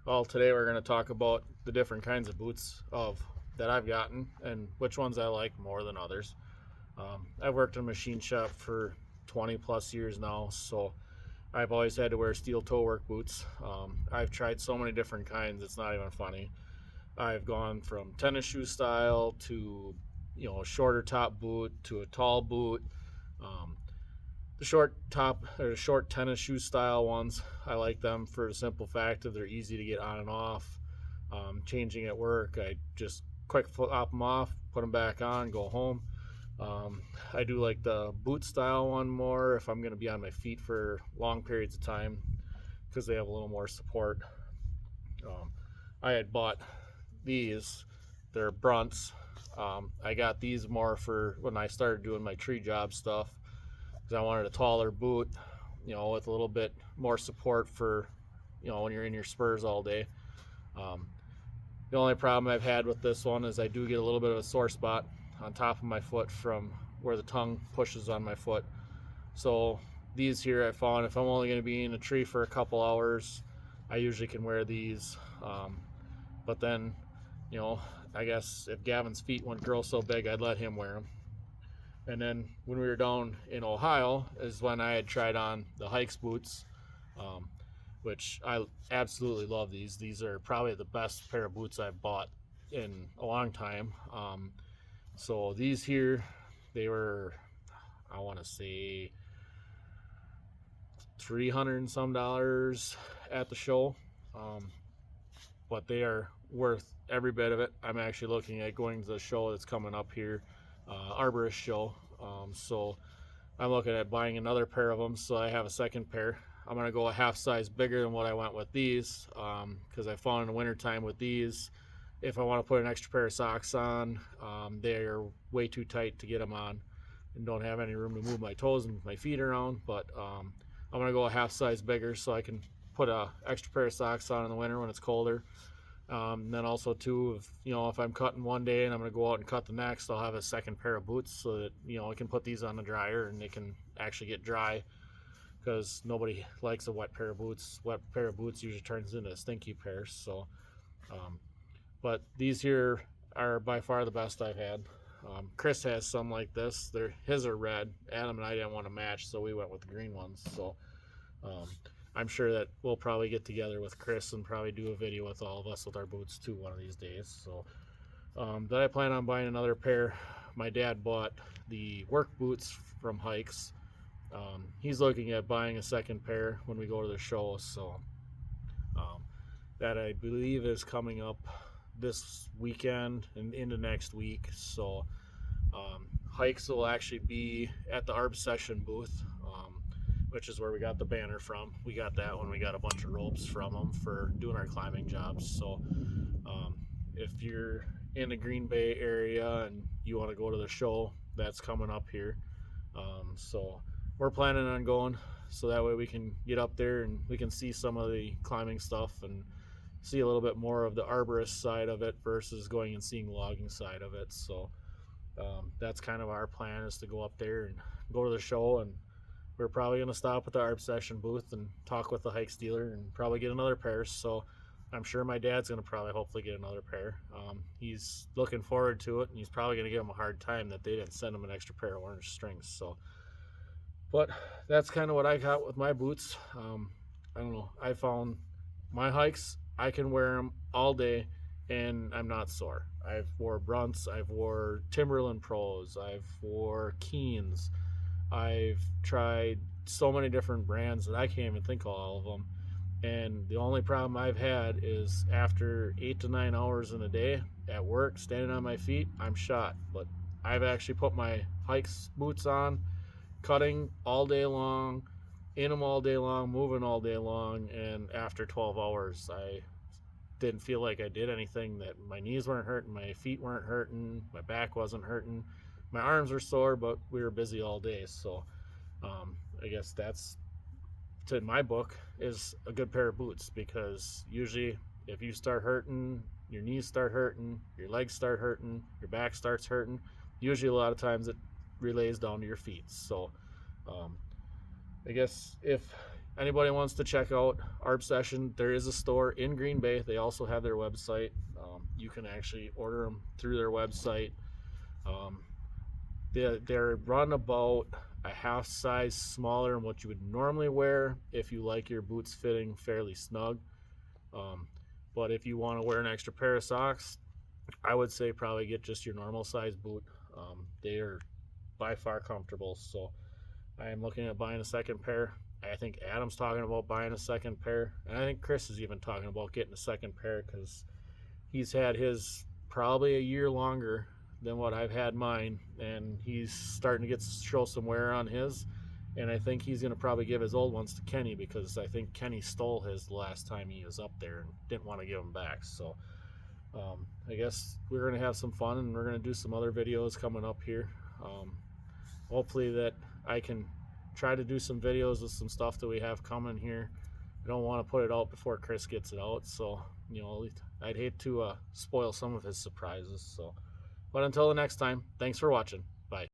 Well, today we're going to talk about the different kinds of boots that I've gotten and which ones I like more than others. I've worked in a machine shop for 20 plus years now, so I've always had to wear steel toe work boots. I've tried so many different kinds, it's not even funny. I've gone from tennis shoe style to a shorter top boot to a tall boot. Um, the short top or short tennis shoe style ones, I like them for the simple fact that they're easy to get on and off. Changing at work, I just quick flop them off, put them back on, go home. Um, I do like the boot style one more if I'm going to be on my feet for long periods of time because they have a little more support. Um, I had bought these, they're Bruns. I got these more for when I started doing my tree job stuff because I wanted a taller boot, with a little bit more support for, when you're in your spurs all day. Um, the only problem I've had with this one is I do get a little bit of a sore spot on top of my foot from where the tongue pushes on my foot. So these here I found if I'm only going to be in a tree for a couple hours, I usually can wear these. But then, you know, I guess if Gavin's feet wouldn't grow so big, I'd let him wear them. And then when we were down in Ohio is when I had tried on the Haix boots, um, which I absolutely love these. These are probably the best pair of boots I've bought in a long time. So these here, they were, I want to say, 300 and some dollars at the show. Um, but they are worth every bit of it. I'm actually looking at going to the show that's coming up here, Arborist show. So I'm looking at buying another pair of them so I have a second pair. I'm going to go a half size bigger than what I went with these because I found in the wintertime with these, if I want to put an extra pair of socks on, they are way too tight to get them on and don't have any room to move my toes and my feet around. But I'm going to go a half size bigger so I can put a extra pair of socks on in the winter when it's colder. And then also too, if I'm cutting one day and I'm going to go out and cut the next, I'll have a second pair of boots so that I can put these on the dryer and they can actually get dry because nobody likes a wet pair of boots. Wet pair of boots usually turns into a stinky pair. So, but these here are by far the best I've had. Chris has some like this. His are red. Adam and I didn't want to match, so we went with the green ones. So um, I'm sure that we'll probably get together with Chris and probably do a video with all of us with our boots too one of these days. So then I plan on buying another pair. My dad bought the work boots from Haix. He's looking at buying a second pair when we go to the show. So that I believe is coming up this weekend and into next week. So Haix will actually be at the ARB session booth, which is where we got the banner from. We got that when we got a bunch of ropes from them for doing our climbing jobs. So if you're in the Green Bay area and you want to go to the show, that's coming up here. So we're planning on going so that way we can get up there and we can see some of the climbing stuff and see a little bit more of the arborist side of it versus going and seeing the logging side of it. So that's kind of our plan, is to go up there and go to the show, and we're probably going to stop at the ARB session booth and talk with the Haix dealer and probably get another pair. So I'm sure my dad's going to probably hopefully get another pair. He's looking forward to it, and he's probably going to give him a hard time that they didn't send him an extra pair of orange strings. So, but that's kind of what I got with my boots. I don't know. I found my Haix, I can wear them all day and I'm not sore. I've wore Bruns, I've wore Timberland Pros, I've wore Keens. I've tried so many different brands that I can't even think of all of them. And the only problem I've had is after 8 to 9 hours in a day at work, standing on my feet, I'm shot. But I've actually put my Haix boots on, cutting all day long, in them all day long, moving all day long, and after 12 hours, I didn't feel like I did anything. That my knees weren't hurting, my feet weren't hurting, my back wasn't hurting. My arms were sore, but we were busy all day. So I guess that's, to my book, is a good pair of boots, because usually if you start hurting, your knees start hurting, your legs start hurting, your back starts hurting, usually a lot of times it relays down to your feet. So I guess if anybody wants to check out ARB Session, there is a store in Green Bay. They also have their website. You can actually order them through their website. Um, they're run about a half size smaller than what you would normally wear if you like your boots fitting fairly snug. But if you want to wear an extra pair of socks, I would say probably get just your normal size boot. They are by far comfortable. So I am looking at buying a second pair. I think Adam's talking about buying a second pair, and I think Chris is even talking about getting a second pair because he's had his probably a year longer than what I've had mine, and he's starting to show some wear on his. And I think he's going to probably give his old ones to Kenny because I think Kenny stole his the last time he was up there and didn't want to give them back. So I guess we're going to have some fun, and we're going to do some other videos coming up here. Hopefully that I can try to do some videos with some stuff that we have coming here. I don't want to put it out before Chris gets it out, so I'd hate to spoil some of his surprises. So, but until the next time, thanks for watching.